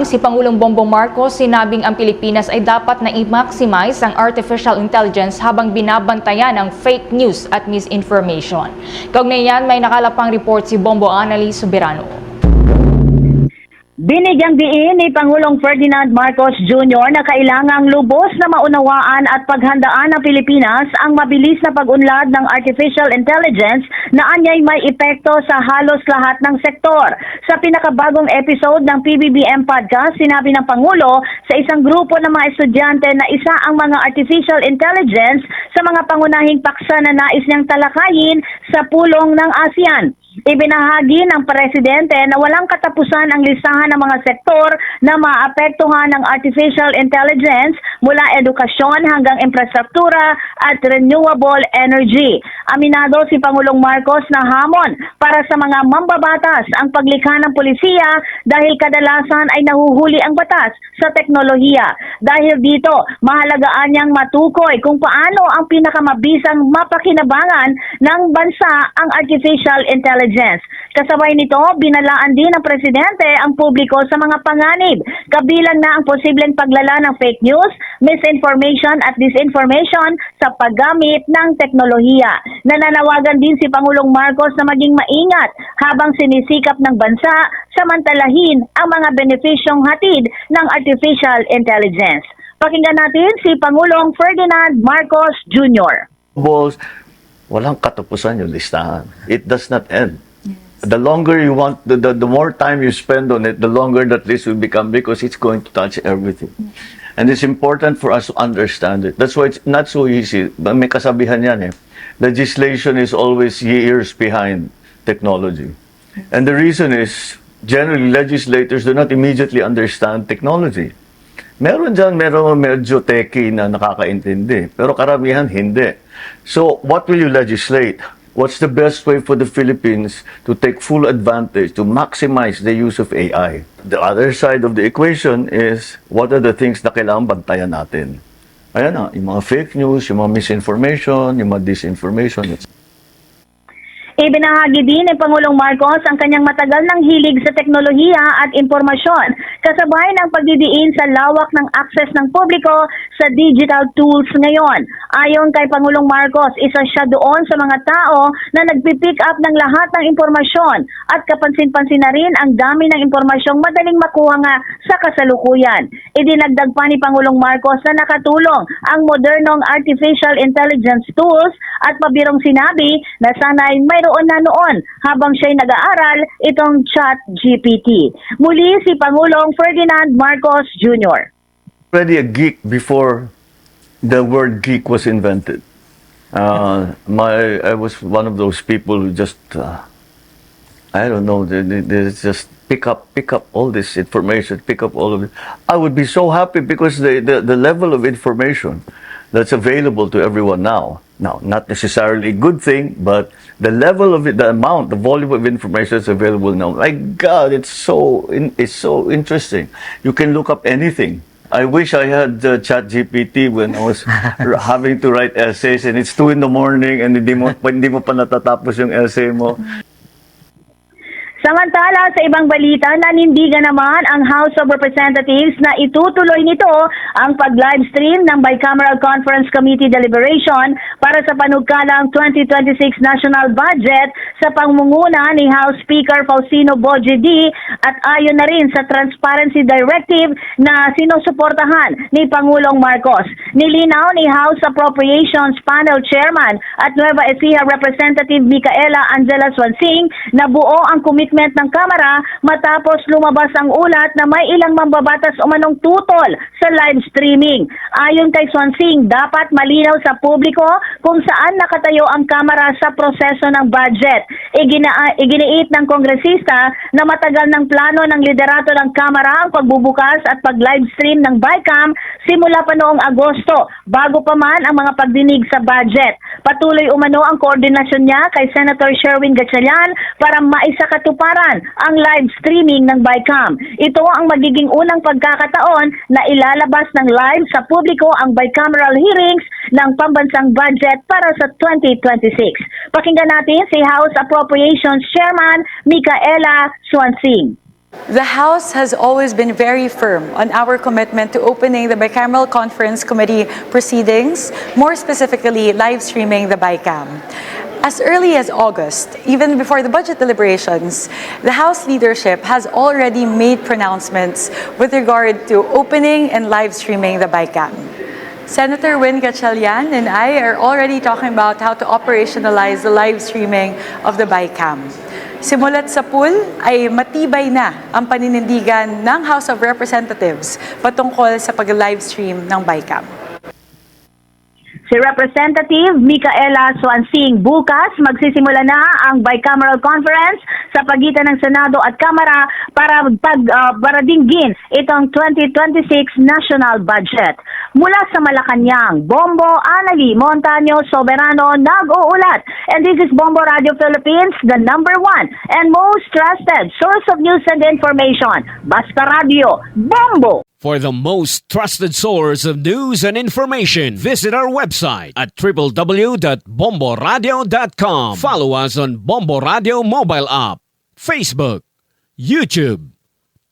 Si Pangulong Bongbong Marcos sinabing ang Pilipinas ay dapat na i-maximize ang artificial intelligence habang binabantayan ang fake news at misinformation. Kaugnay yan, may nakalapang report si Bombo Annalise Soberano. Binigyang diin ni Pangulong Ferdinand Marcos Jr. na kailangang lubos na maunawaan at paghandaan ng Pilipinas ang mabilis na pag-unlad ng artificial intelligence na anyay may epekto sa halos lahat ng sektor. Sa pinakabagong episode ng PBBM Podcast, sinabi ng Pangulo sa isang grupo ng mga estudyante na isa ang mga artificial intelligence sa mga pangunahing paksa na nais niyang talakayin sa pulong ng ASEAN. Ibinahagi ng Presidente na walang katapusan ang listahan ng mga sektor na maapektuhan ng artificial intelligence mula edukasyon hanggang infrastruktura at renewable energy. Aminado si Pangulong Marcos na hamon para sa mga mambabatas ang paglikha ng pulisiya dahil kadalasan ay nahuhuli ang batas sa teknolohiya. Dahil dito, mahalagaan niyang matukoy kung paano ang pinakamabisang mapakinabangan ng bansa ang artificial intelligence. Kasabay nito, binalaan din ng Presidente ang publiko sa mga panganib, kabilang na ang posibleng paglala ng fake news, misinformation at disinformation sa paggamit ng teknolohiya. Nananawagan din si Pangulong Marcos na maging maingat habang sinisikap ng bansa samantalahin ang mga benepisyong hatid ng artificial intelligence. Pakinggan natin si Pangulong Ferdinand Marcos Jr. Balls, walang katapusan yung listahan. It does not end. The longer you want, the more time you spend on it, the longer that list will become because it's going to touch everything. And it's important for us to understand it. That's why it's not so easy. May kasabihan yan eh. Legislation is always years behind technology. And the reason is, generally, legislators do not immediately understand technology. Meron medyo techie na nakakaintindi, pero karamihan hindi. So, what will you legislate? What's the best way for the Philippines to take full advantage, to maximize the use of AI? The other side of the equation is, what are the things na kailangan bantayan natin? Ayan na, yung mga fake news, yung mga misinformation, yung mga disinformation. Ibinahagi din ni Pangulong Marcos ang kanyang matagal ng hilig sa teknolohiya at impormasyon, kasabay ng pagdidiin sa lawak ng access ng publiko sa digital tools ngayon. Ayon kay Pangulong Marcos, isa siya doon sa mga tao na nagpipick up ng lahat ng impormasyon at kapansin-pansin na rin ang dami ng impormasyong madaling makuha nga sa kasalukuyan. Idinagdag pa ni Pangulong Marcos na nakatulong ang modernong artificial intelligence tools at pabirong sinabi na sana'y mayroon na noon habang siya'y nag-aaral itong ChatGPT. Muli si Pangulong Ferdinand Marcos Jr. Already a geek before the word geek was invented. I was one of those people who just, I don't know, they just pick up all this information, pick up all of it. I would be so happy because the level of information that's available to everyone now, not necessarily a good thing, but the level of it, the amount, the volume of information that's available now. My God, it's so interesting. You can look up anything. I wish I had ChatGPT when I was having to write essays and it's 2 in the morning and hindi mo pa natatapos yung essay mo. Samantala, sa ibang balita, nanindigan naman ang House of Representatives na itutuloy nito ang pag-livestream ng Bicameral Conference Committee deliberation para sa panugkalang 2026 National Budget sa pangunguna ni House Speaker Faustino Boje D at ayon na rin sa Transparency Directive na sinusuportahan ni Pangulong Marcos. Nilinaw ni House Appropriations Panel Chairman at Nueva Ecija Representative Micaela Angela Swansing na buo ang commitment ng Kamara matapos lumabas ang ulat na may ilang mambabatas umanong tutol sa live streaming. Ayon kay Swansing, dapat malinaw sa publiko kung saan nakatayo ang Kamara sa proseso ng budget. Iginiit ng kongresista na matagal ng plano ng liderato ng Kamara ang pagbubukas at pag-live stream ng BICAM simula pa noong Agosto, bago pa man ang mga pagdinig sa budget. Patuloy umano ang koordinasyon niya kay Senator Sherwin Gatchalian para maisakatuparan ang live streaming ng BICAM. Ito ang magiging unang pagkakataon na ilalabas ng live sa publiko ang bicameral hearings ng pambansang budget para sa 2026. Pakinggan natin si House Appropriations Chairman Micaela Swansing. The House has always been very firm on our commitment to opening the Bicameral Conference Committee proceedings, more specifically live streaming the BICAM. As early as August, even before the budget deliberations, the House leadership has already made pronouncements with regard to opening and live streaming the BICAM. Senator Win Gatchalian and I are already talking about how to operationalize the live streaming of the BICAM. Simulat sa pool ay matibay na ang paninindigan ng House of Representatives patungkol sa pag-live stream ng BICAM. Si Representative Micaela Swansing, bukas magsisimula na ang bicameral conference sa pagitan ng Senado at Kamara para dinggin itong 2026 national budget. Mula sa Malacanang, Bombo Anali Montaño Soberano nag-uulat. And this is Bombo Radio Philippines, the #1 and most trusted source of news and information. Basta Radio, Bombo! For the most trusted source of news and information, visit our website at www.bomboradio.com. Follow us on Bombo Radio mobile app, Facebook, YouTube,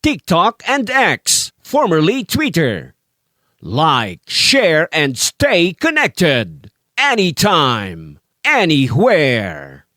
TikTok, and X, formerly Twitter. Like, share, and stay connected. Anytime, anywhere.